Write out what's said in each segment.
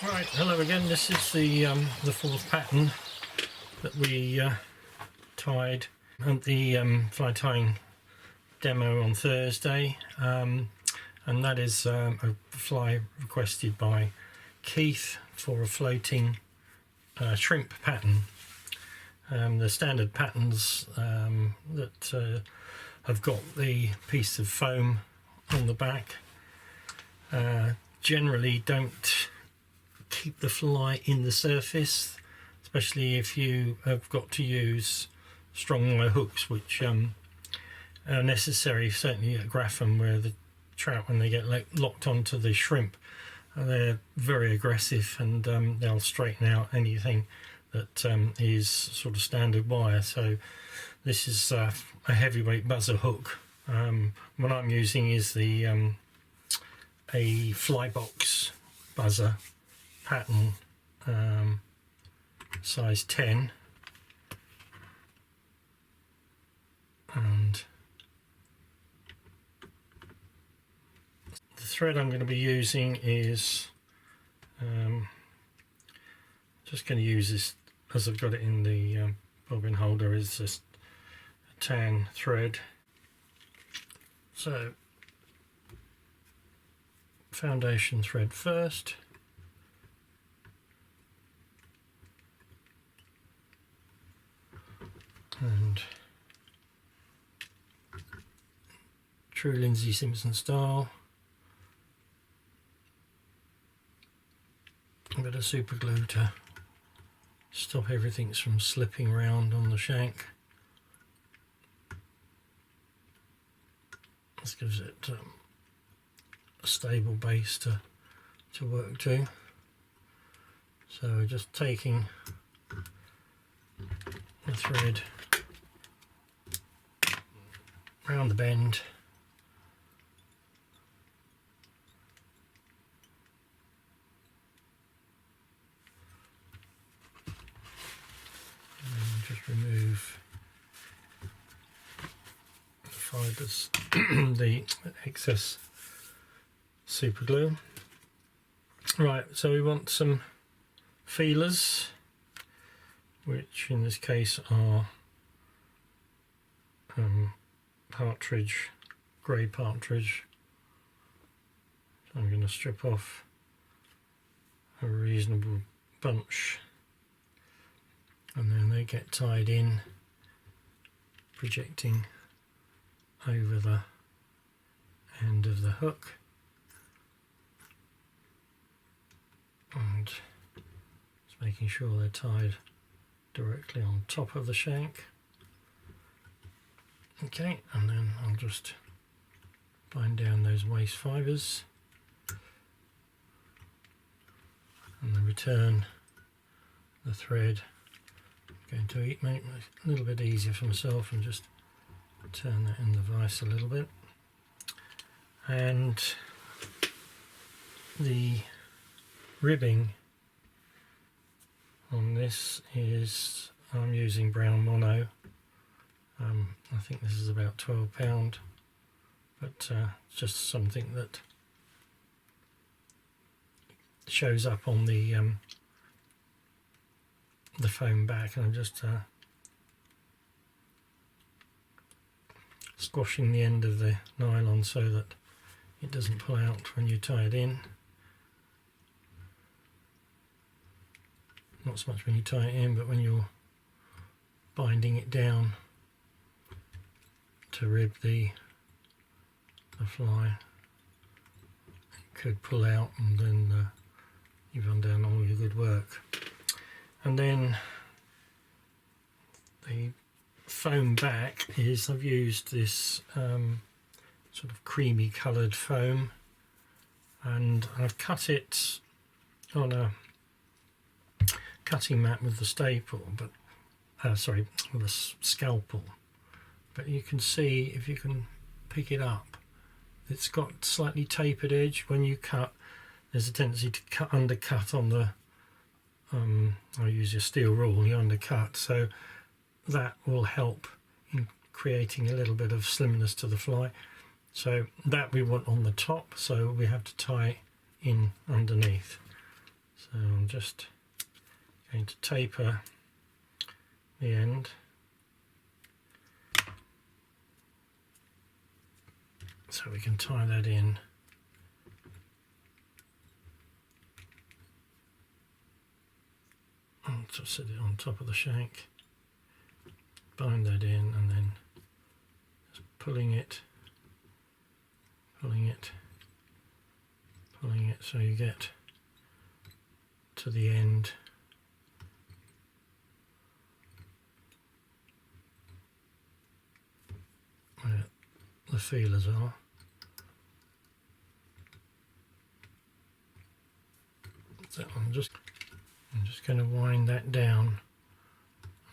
Right, hello again. This is the fourth pattern that we tied at the fly tying demo on Thursday, and that is a fly requested by Keith for a floating shrimp pattern. The standard patterns that have got the piece of foam on the back generally don't keep the fly in the surface, especially if you have got to use strong wire hooks, which are necessary, certainly at Grafham, where the trout, when they get locked onto the shrimp, they're very aggressive, and they'll straighten out anything that is sort of standard wire. So this is a heavyweight buzzer hook. What I'm using is the a Flybox buzzer pattern, size 10, and the thread I'm going to be using is just going to use this, as I've got it in the bobbin holder, is just a tan thread. So foundation thread first, and true Lindsay Simpson style, a bit of super glue to stop everything from slipping around on the shank. This gives it a stable base to work to. So just taking the thread round the bend, and then just remove the fibres, the excess super glue. Right, so we want some feelers, which in this case are partridge, grey partridge. So I'm going to strip off a reasonable bunch, and then they get tied in, projecting over the end of the hook, and just making sure they're tied directly on top of the shank. Okay, and then I'll just bind down those waste fibres and then return the thread. I'm going to make it a little bit easier for myself and just turn that in the vise a little bit. And the ribbing on this is, I'm using brown mono. I think this is about £12, but just something that shows up on the foam back, and I'm just squashing the end of the nylon so that it doesn't pull out when you tie it in. Not so much when you tie it in, but when you're binding it down to rib the fly, it could pull out, and then you've undone all your good work. And then the foam back is, I've used this sort of creamy coloured foam, and I've cut it on a cutting mat with the staple, but with a scalpel. But you can see, if you can pick it up, it's got slightly tapered edge. When you cut, there's a tendency to undercut on the I'll use your steel rule, you undercut, so that will help in creating a little bit of slimness to the fly. So that we want on the top, so we have to tie in underneath. So I'm just going to taper the end. So we can tie that in. I'll just set it on top of the shank, bind that in, and then just pulling it, so you get to the end. Where the feelers are. So I'm just going to wind that down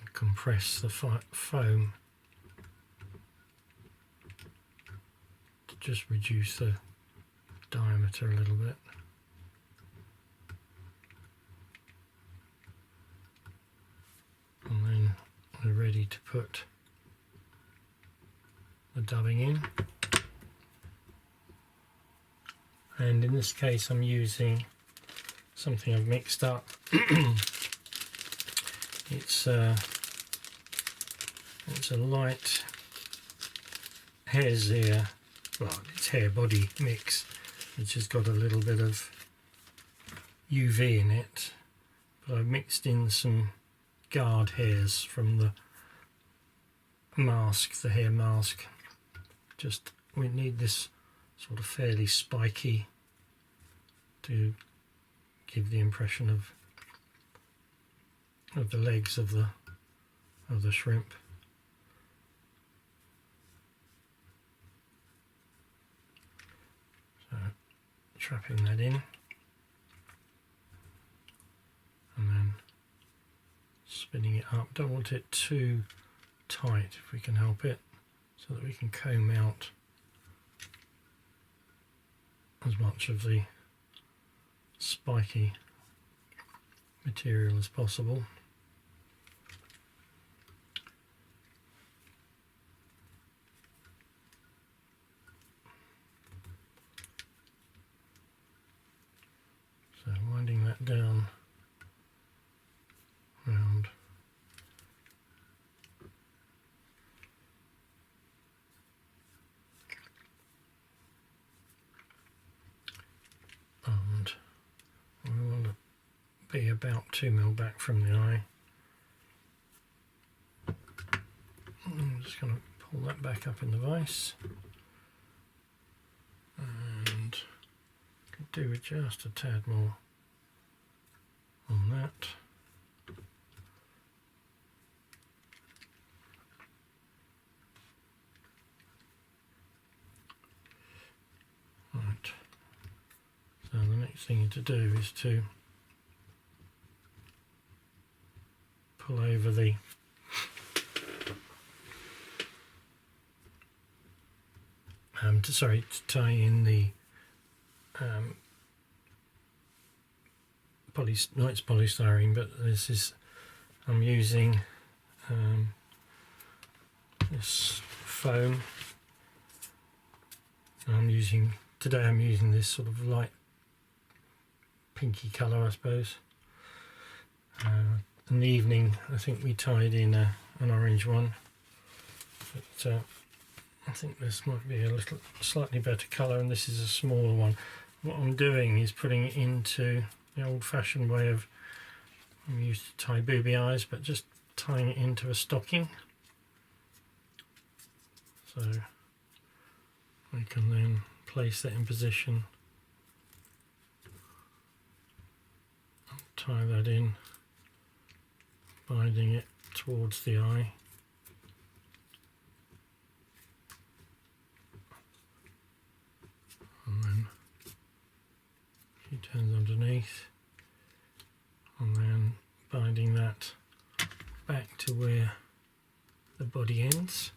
and compress the foam to just reduce the diameter a little bit. And then we're ready to put the dubbing in. And in this case I'm using something I've mixed up. It's a light hare's ear, well, it's hair body mix, which has got a little bit of UV in it, but I've mixed in some guard hairs from the mask, the hair mask. Just, we need this sort of fairly spiky to give the impression of the legs of the shrimp. So trapping that in, and then spinning it up. Don't want it too tight if we can help it, so that we can comb out as much of the spiky material as possible. So winding that down round. And we want to be about 2 mil back from the eye. I'm just going to pull that back up in the vise, and could do with just a tad more on that. Right. So the next thing to do is to pull over the to tie in the it's polystyrene, but this is, I'm using this foam. I'm using this sort of light pinky colour, I suppose. In the evening I think we tied in an orange one, but I think this might be a slightly better colour, and this is a smaller one. What I'm doing is putting it into the old-fashioned way of, I'm used to tie booby eyes, but just tying it into a stocking. So we can then place that in position, tie that in, binding it towards the eye. And then she turns underneath, and then binding that back to where the body ends.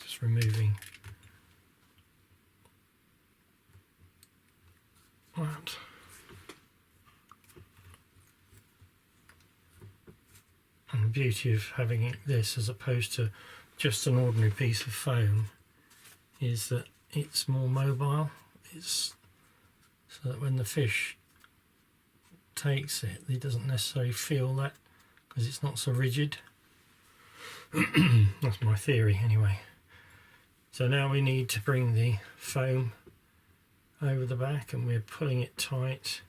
Just removing that. And the beauty of having this as opposed to just an ordinary piece of foam is that it's more mobile. It's so that when the fish takes it, he doesn't necessarily feel that because it's not so rigid. That's my theory anyway. So now we need to bring the foam over the back, and we're pulling it tight,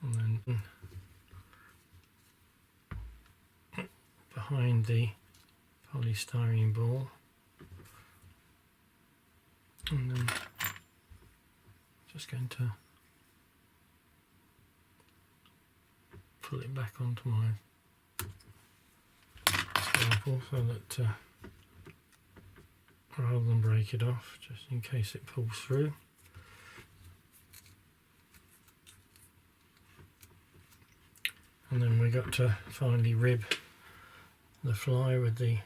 and then behind the polystyrene ball, and then just going to pull it back onto my sample so that rather than break it off, just in case it pulls through. And then we got to finally rib the fly with the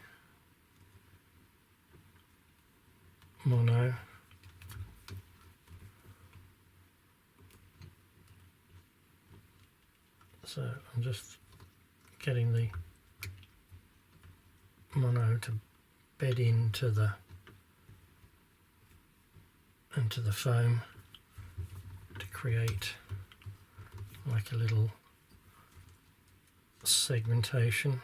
mono. So I'm just getting the mono to bed into the foam to create like a little segmentation.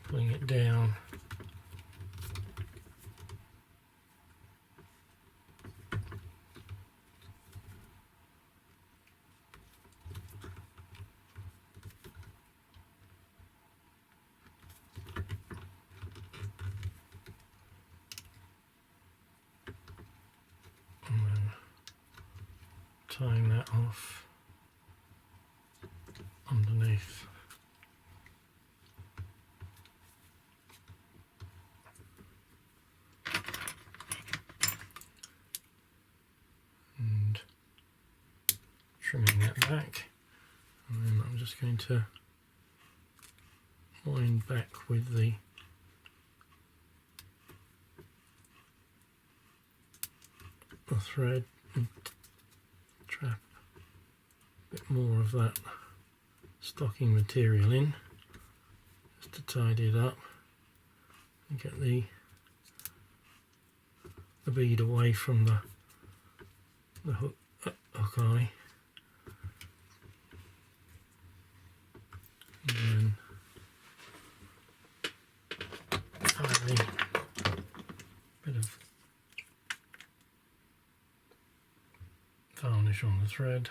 Pulling it down. And then tying that off underneath. And trimming that back, and then I'm just going to wind back with the thread and trap a bit more of that stocking material in, just to tidy it up and get the bead away from the hook eye. And then finally a bit of varnish on the thread.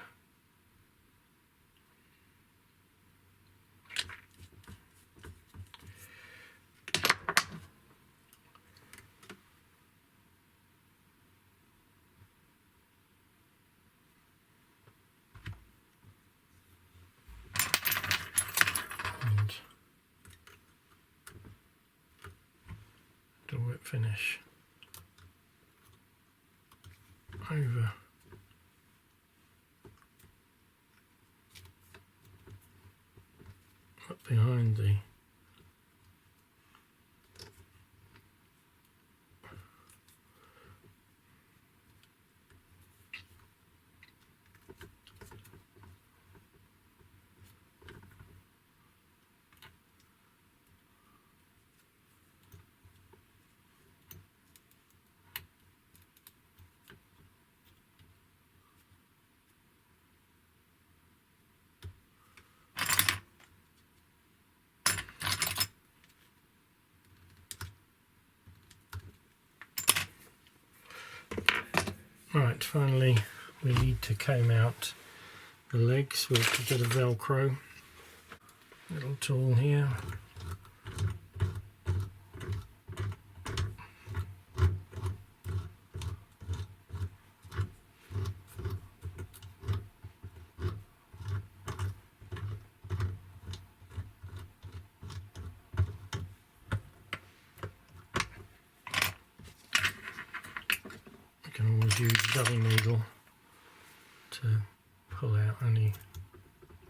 And do a whip finish over up behind the Right, finally we need to comb out the legs with a bit of Velcro. Little tool here. You can always use a dummy needle to pull out any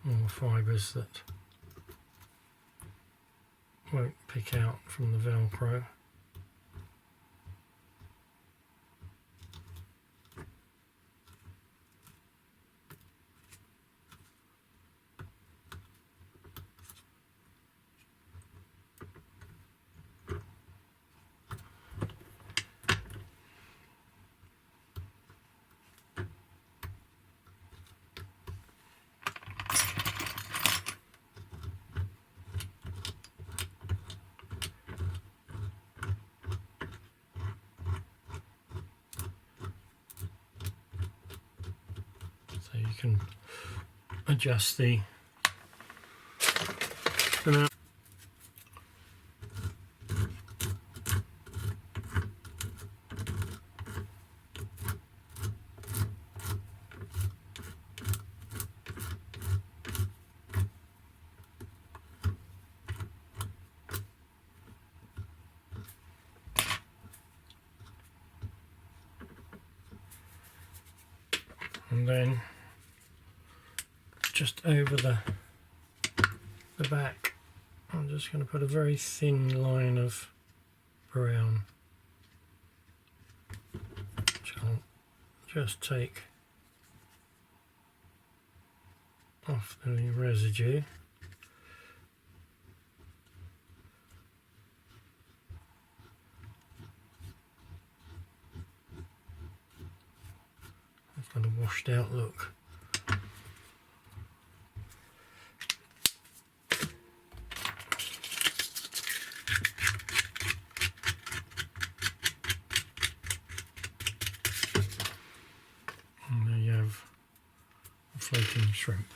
more fibres that won't pick out from the Velcro. can adjust the amount. And then just over the back, I'm just going to put a very thin line of brown, which I'll just take off the residue. It's got a washed out look. And there you have a floating shrimp.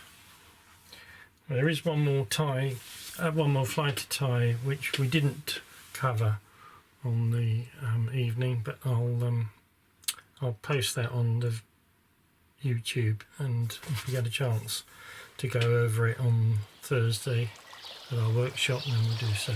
There is one more tie, one more fly to tie, which we didn't cover on the evening, but I'll post that on the YouTube, and if we get a chance to go over it on Thursday at our workshop, then we'll do so.